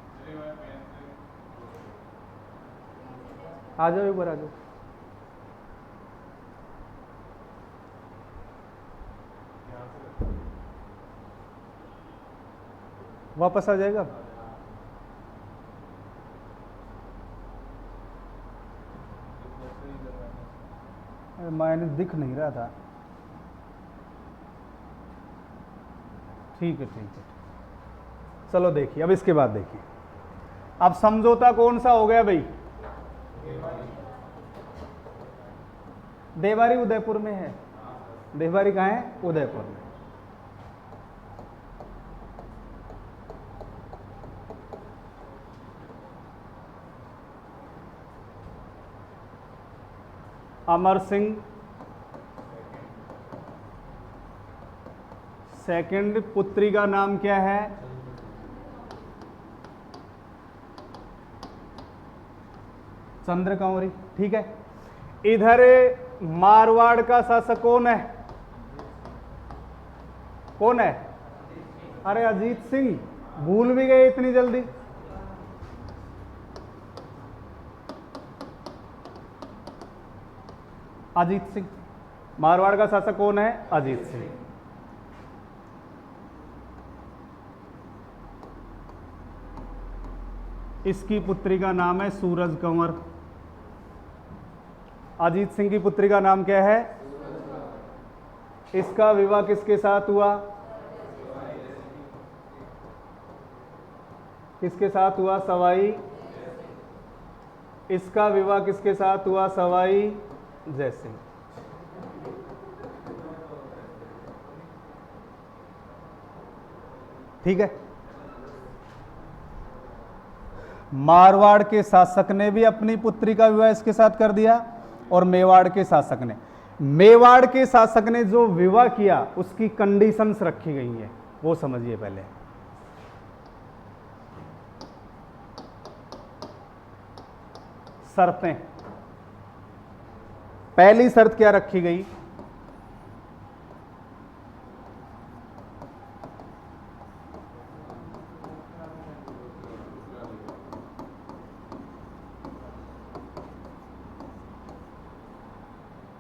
आ जाओ एक बार, आ जाओ। वापस आ जाएगा। माइनस दिख नहीं रहा था। ठीक है, ठीक है। चलो देखिए, अब इसके बाद देखिए। अब समझौता कौन सा हो गया भाई? देबारी उदयपुर में है। देबारी कहाँ है? उदयपुर में। अमर सिंह सेकंड, पुत्री का नाम क्या है? चंद्रकौरी। ठीक है। इधर मारवाड़ का शासक कौन है? कौन है? अरे अजीत सिंह, भूल भी गए इतनी जल्दी। अजीत सिंह। मारवाड़ का शासक कौन है? अजीत सिंह। इसकी पुत्री का नाम है सूरज कंवर। अजीत सिंह की पुत्री का नाम क्या है? इसका विवाह किसके साथ हुआ? किसके साथ हुआ? सवाई। इसका विवाह किसके साथ हुआ? सवाई जय सिंह। ठीक है। मारवाड़ के शासक ने भी अपनी पुत्री का विवाह इसके साथ कर दिया और मेवाड़ के शासक ने। मेवाड़ के शासक ने जो विवाह किया उसकी कंडीशंस रखी गई हैं, वो समझिए पहले। शर्तें। पहली शर्त क्या रखी गई?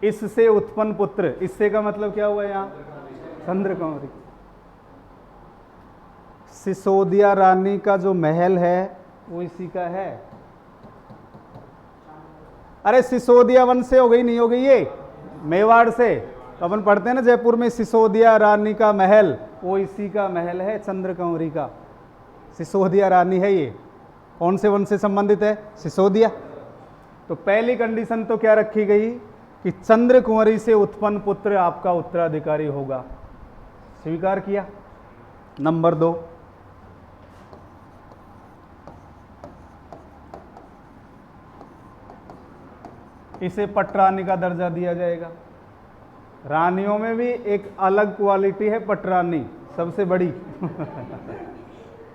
इससे उत्पन्न पुत्र। इससे का मतलब क्या हुआ यहां? चंद्रकौरी। सिसोदिया रानी का जो महल है वो इसी का है। अरे सिसोदिया वंश से हो गई, नहीं हो गई ये? मेवाड़ से। तो अपन पढ़ते हैं ना जयपुर में सिसोदिया रानी का महल, वो इसी का महल है, चंद्रकौरी का। सिसोदिया रानी है ये। कौन से वंश से संबंधित है? सिसोदिया। तो पहली कंडीशन तो क्या रखी गई कि चंद्रकुंवरी से उत्पन्न पुत्र आपका उत्तराधिकारी होगा। स्वीकार किया। नंबर 2, इसे पटरानी का दर्जा दिया जाएगा। रानियों में भी एक अलग क्वालिटी है, पटरानी सबसे बड़ी।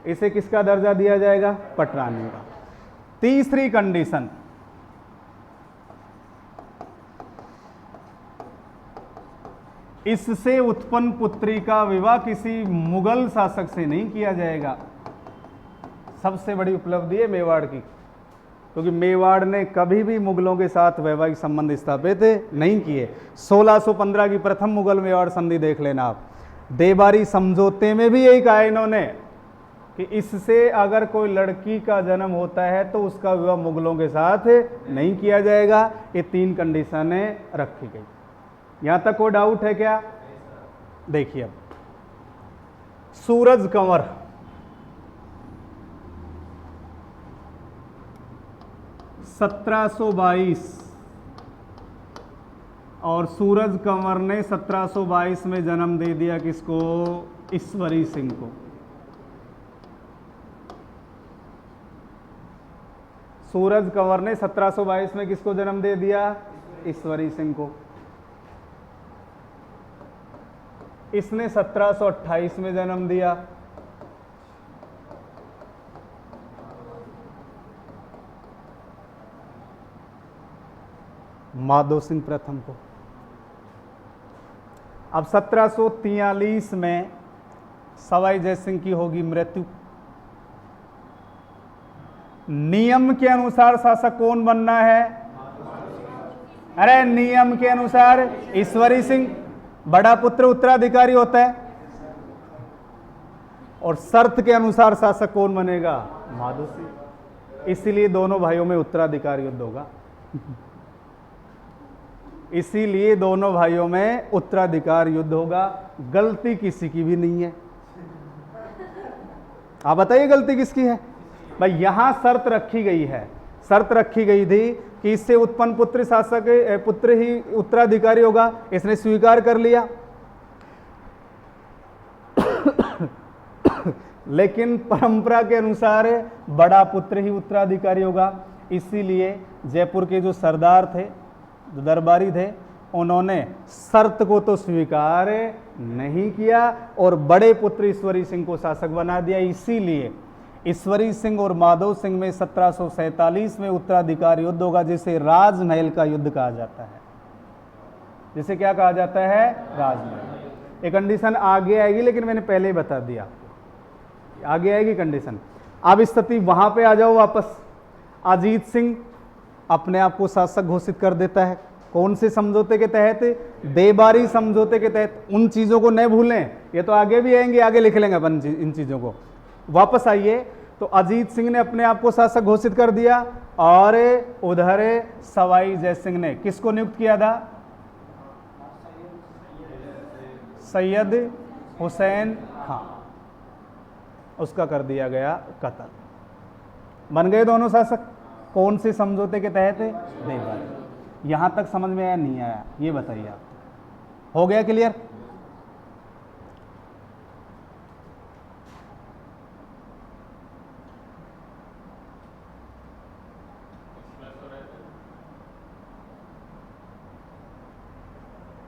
इसे किसका दर्जा दिया जाएगा? पटरानी का। तीसरी कंडीशन, इससे उत्पन्न पुत्री का विवाह किसी मुगल शासक से नहीं किया जाएगा। सबसे बड़ी उपलब्धि है मेवाड़ की, क्योंकि मेवाड़ ने कभी भी मुगलों के साथ वैवाहिक संबंध स्थापित नहीं किए। 1615 की प्रथम मुगल मेवाड़ संधि देख लेना आप। देबारी समझौते में भी यही कहा इन्होंने कि इससे अगर कोई लड़की का जन्म होता है तो उसका विवाह मुगलों के साथ नहीं किया जाएगा। ये 3 कंडीशनें रखी गई। यहां तक कोई डाउट है क्या? देखिए अब सूरज कंवर, (1722) और सूरज कंवर ने 1722 में जन्म दे दिया किसको? ईश्वरी सिंह को। सूरज कंवर ने 1722 में किसको जन्म दे दिया? ईश्वरी सिंह को। इसने 1728 में जन्म दिया। माधो सिंह प्रथम को। अब 1743 में सवाई जय सिंह की होगी मृत्यु। नियम के अनुसार शासक कौन बनना है? अरे नियम के अनुसार ईश्वरी सिंह, बड़ा पुत्र उत्तराधिकारी होता है, और शर्त के अनुसार शासक कौन बनेगा? माधो सिंह। इसीलिए दोनों भाइयों में उत्तराधिकारी युद्ध होगा। इसीलिए दोनों भाइयों में उत्तराधिकार युद्ध होगा। गलती किसी की भी नहीं है। आप बताइए गलती किसकी है? भाई यहां शर्त रखी गई है, शर्त रखी गई थी कि इससे उत्पन्न पुत्र शासक पुत्र ही उत्तराधिकारी होगा। इसने स्वीकार कर लिया। लेकिन परंपरा के अनुसार बड़ा पुत्र ही उत्तराधिकारी होगा। इसीलिए जयपुर के जो सरदार थे, जो दरबारी थे, उन्होंने शर्त को तो स्वीकार नहीं किया और बड़े पुत्र ईश्वरी सिंह को शासक बना दिया। इसीलिए ईश्वरी सिंह और माधो सिंह में 1747 में उत्तराधिकार युद्ध होगा, जिसे राजमहल का युद्ध कहा जाता है। जिसे क्या कहा जाता है? राजमहल। एक कंडीशन आगे आएगी, लेकिन मैंने पहले ही बता दिया, आगे आएगी कंडीशन। अब स्थिति वहां पे आ जाओ वापस। अजीत सिंह अपने आप को शासक घोषित कर देता है। कौन से समझौते के तहत? देबारी समझौते के तहत। उन चीजों को न भूलें, ये तो आगे भी आएंगे, आगे लिख लेंगे अपन इन चीजों को। वापस आइए, तो अजीत सिंह ने अपने आप को शासक घोषित कर दिया, और उधर सवाई जय सिंह ने किसको नियुक्त किया था? सैयद हुसैन खां। उसका कर दिया गया कत्ल। बन गए दोनों शासक। कौन से समझौते के तहत? देबारी। यहां तक समझ में आया नहीं आया? ये बताइए आप। हो गया क्लियर?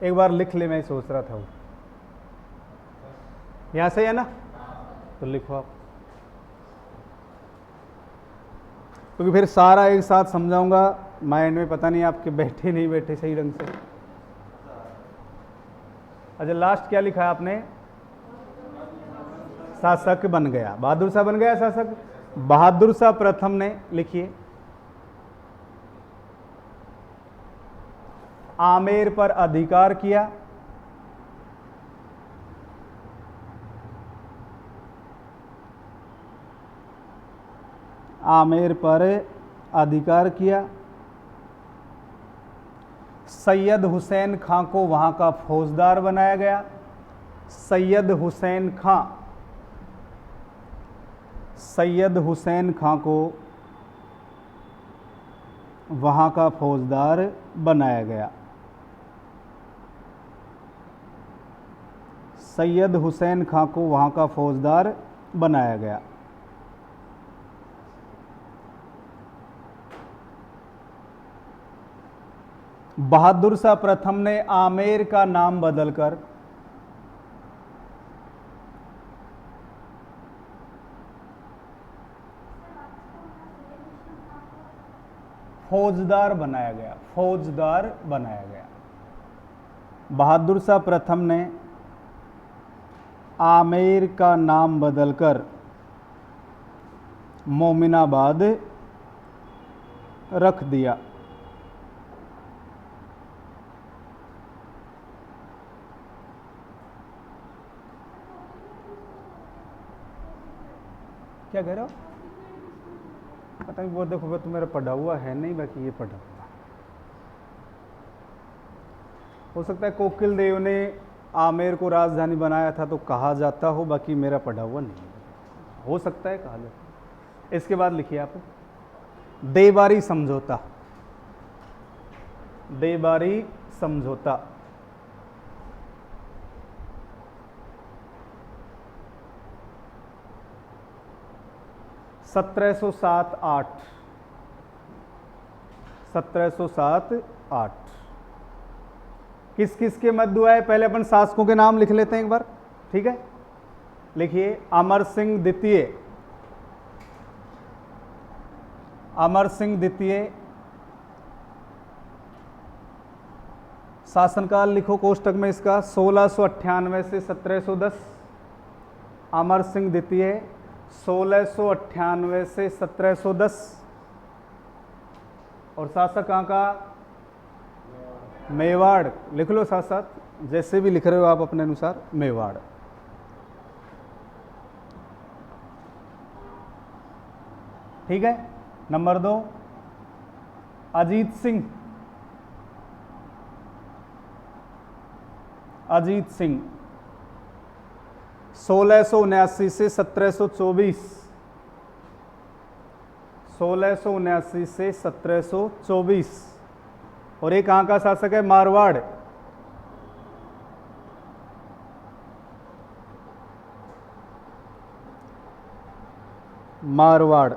एक बार लिख ले, मैं सोच रहा था वो। यहां से है ना? तो लिखो आप, क्योंकि फिर सारा एक साथ समझाऊंगा, माइंड में पता नहीं आपके बैठे नहीं बैठे सही ढंग से। अच्छा, लास्ट क्या लिखा है आपने? शासक बन गया, बहादुर शाह बन गया शासक। बहादुर शाह प्रथम ने, लिखिए, आमेर पर अधिकार किया। आमेर पर अधिकार किया। सैयद हुसैन खां को वहां का फौजदार बनाया गया। सैयद हुसैन खां, सैयद हुसैन खां को वहां का फौजदार बनाया गया। सैयद हुसैन खां को वहां का फौजदार बनाया गया। बहादुर शाह प्रथम ने आमेर का नाम बदलकर फौजदार बनाया गया। फौजदार बनाया गया। बहादुर शाह प्रथम ने आमेर का नाम बदलकर मोमिनाबाद रख दिया। क्या कह रहे हो? पता नहीं, वो देखो वो तो मेरा पढ़ा हुआ है नहीं, बाकी ये पढ़ा हुआ हो सकता है। कोकिल देव ने आमेर को राजधानी बनाया था तो कहा जाता हो, बाकी मेरा पढ़ा हुआ नहीं है, हो सकता है कहा जाता। इसके बाद लिखिए आप देबारी समझौता। देबारी समझौता सत्रह सौ 1707-8 किस किस के मध्य हुआ है? पहले अपन शासकों के नाम लिख लेते हैं एक बार, ठीक है। लिखिए अमर सिंह द्वितीय, अमर सिंह द्वितीय। शासनकाल लिखो कोष्टक में इसका 1698 से 1710। अमर सिंह द्वितीय 1698 से 1710। और शासक कहाँ का? मेवाड़। लिख लो साथ साथ, जैसे भी लिख रहे हो आप अपने अनुसार, मेवाड़। ठीक है। नंबर 2 अजीत सिंह। अजीत सिंह 1679 से 1724। 1679 से 1724। और ये कहाँ का शासक है? मारवाड़। मारवाड़।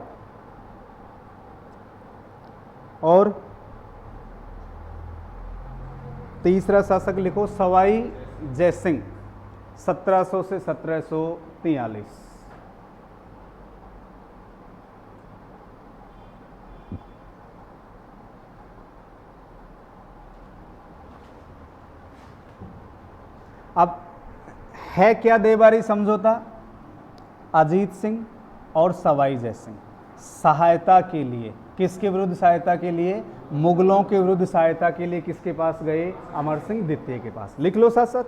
और तीसरा शासक लिखो सवाई जयसिंह 1700 से 1743। अब है क्या देबारी समझौता? अजीत सिंह और सवाई जयसिंह सहायता के लिए, किसके विरुद्ध सहायता के लिए? मुगलों के विरुद्ध सहायता के लिए किसके पास गए? अमर सिंह द्वितीय के पास। लिख लो साथ साथ,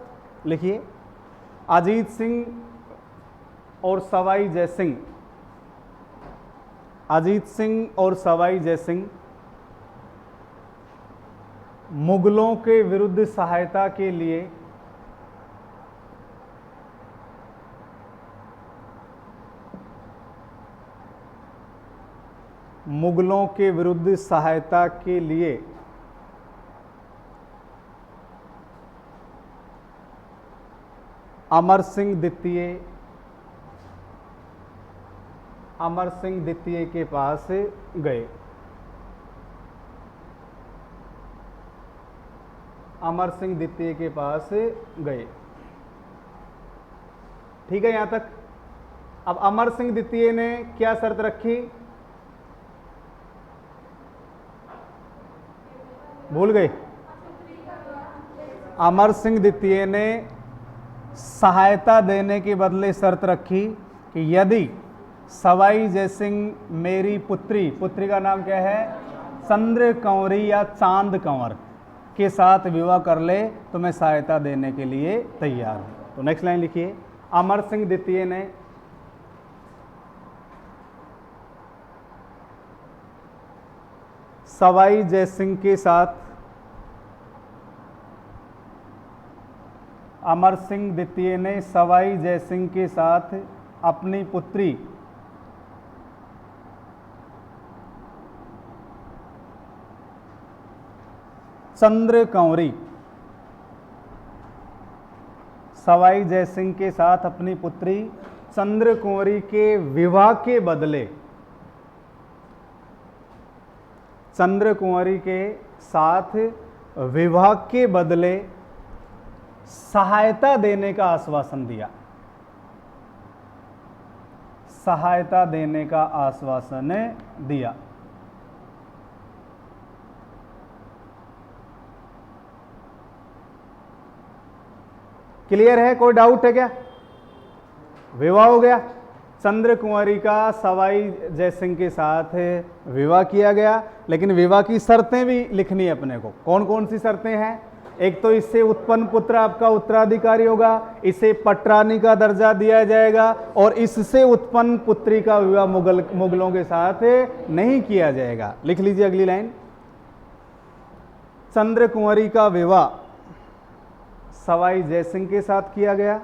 लिखिए अजीत सिंह और सवाई जयसिंह। अजीत सिंह और सवाई जयसिंह मुगलों के विरुद्ध सहायता के लिए मुगलों के विरुद्ध सहायता के लिए अमर सिंह द्वितीय के पास गए। अमर सिंह द्वितीय के पास गए। ठीक है यहां तक। अब अमर सिंह द्वितीय ने क्या शर्त रखी? भूल गए? अमर सिंह द्वितीय ने सहायता देने के बदले शर्त रखी कि यदि सवाई जयसिंह मेरी पुत्री का नाम क्या है? चंद्र कंवरी या चांद कंवर के साथ विवाह कर ले तो मैं सहायता देने के लिए तैयार हूं। तो नेक्स्ट लाइन लिखिए अमर सिंह द्वितीय ने सवाई जयसिंह के साथ अमर सिंह द्वितीय ने सवाई जयसिंह के साथ अपनी पुत्री चंद्र कंवरी, सवाई जयसिंह के साथ अपनी पुत्री चंद्र कुंवरी के विवाह के बदले, चंद्र कुंवरी के साथ विवाह के बदले सहायता देने का आश्वासन दिया। सहायता देने का आश्वासन दिया। क्लियर है? कोई डाउट है क्या? विवाह हो गया, चंद्र कुंवरी का सवाई जयसिंह के साथ विवाह किया गया, लेकिन विवाह की शर्तें भी लिखनी है अपने को। कौन कौन सी शर्तें हैं? एक तो इससे उत्पन्न पुत्र आपका उत्तराधिकारी होगा, इसे पटरानी का दर्जा दिया जाएगा, और इससे उत्पन्न पुत्री का विवाह मुगलों के साथ नहीं किया जाएगा। लिख लीजिए अगली लाइन, चंद्र कुंवरी का विवाह सवाई जयसिंह के साथ किया गया।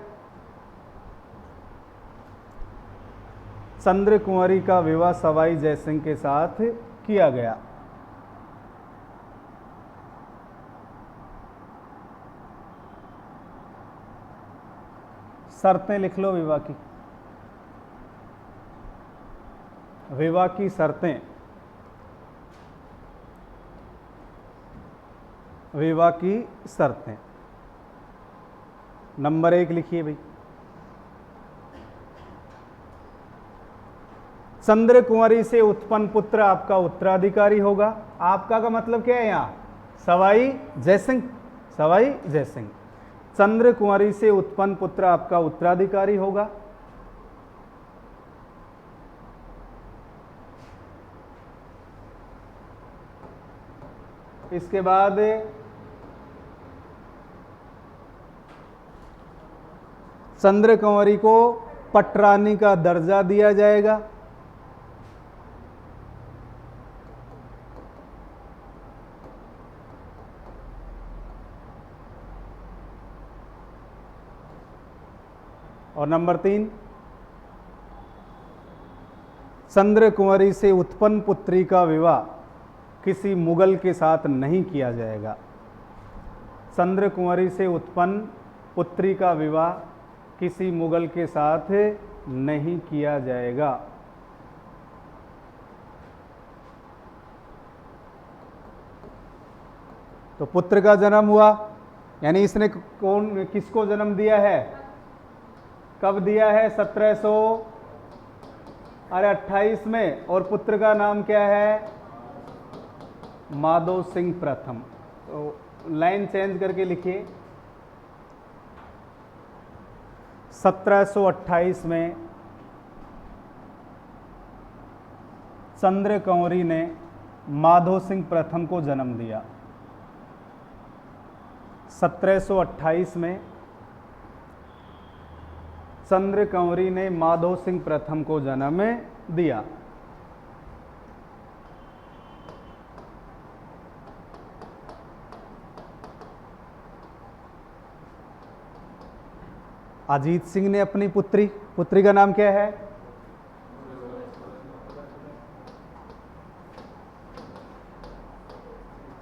चंद्र कुंवरी का विवाह सवाई जयसिंह के साथ किया गया। शर्तें लिख लो विवाह की। विवाह की शर्तें, विवाह की शर्तें नंबर 1 लिखिए भाई, चंद्र कुंवरी से उत्पन्न पुत्र आपका उत्तराधिकारी होगा। आपका का मतलब क्या है यहां, सवाई जयसिंह, सवाई जयसिंह। चंद्र कुंवरी से उत्पन्न पुत्र आपका उत्तराधिकारी होगा। इसके बाद चंद्र कुंवरी को पटरानी का दर्जा दिया जाएगा। और नंबर 3, चंद्र कुंवरी से उत्पन्न पुत्री का विवाह किसी मुगल के साथ नहीं किया जाएगा। चंद्र कुंवरी से उत्पन्न पुत्री का विवाह किसी मुगल के साथ नहीं किया जाएगा। तो पुत्र का जन्म हुआ, यानी इसने कौन किसको जन्म दिया है, कब दिया है, 1728 में, और पुत्र का नाम क्या है, माधव सिंह प्रथम। तो लाइन चेंज करके लिखिए, 1728 में चंद्र कुंवरी ने माधव सिंह प्रथम को जन्म दिया। 1728 में चंद्र कुंवरी ने माधव सिंह प्रथम को जन्म दिया। अजीत सिंह ने अपनी पुत्री का नाम क्या है,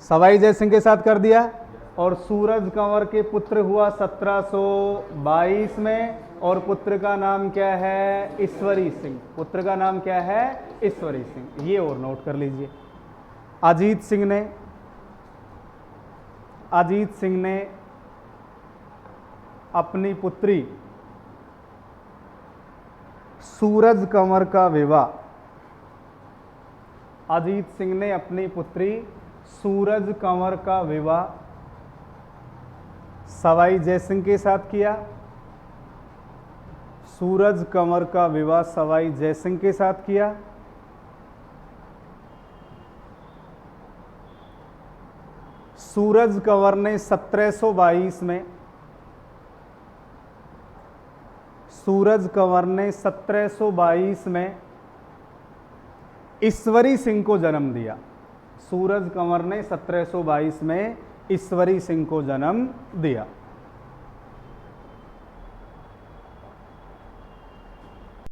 सवाई जयसिंह के साथ कर दिया। और सूरज कंवर के पुत्र हुआ 1722 में, और पुत्र का नाम क्या है, ईश्वरी सिंह। पुत्र का नाम क्या है, ईश्वरी सिंह। ये और नोट कर लीजिए। अजीत सिंह ने अपनी पुत्री सूरज कंवर का विवाह, अजीत सिंह ने अपनी पुत्री सूरज कंवर का विवाह सवाई जयसिंह के साथ किया। सूरज कंवर का विवाह सवाई जयसिंह के साथ किया। सूरज कंवर ने 1722 में, सूरज कंवर ने 1722 में ईश्वरी सिंह को जन्म दिया। सूरज कंवर ने 1722 में ईश्वरी सिंह को जन्म दिया।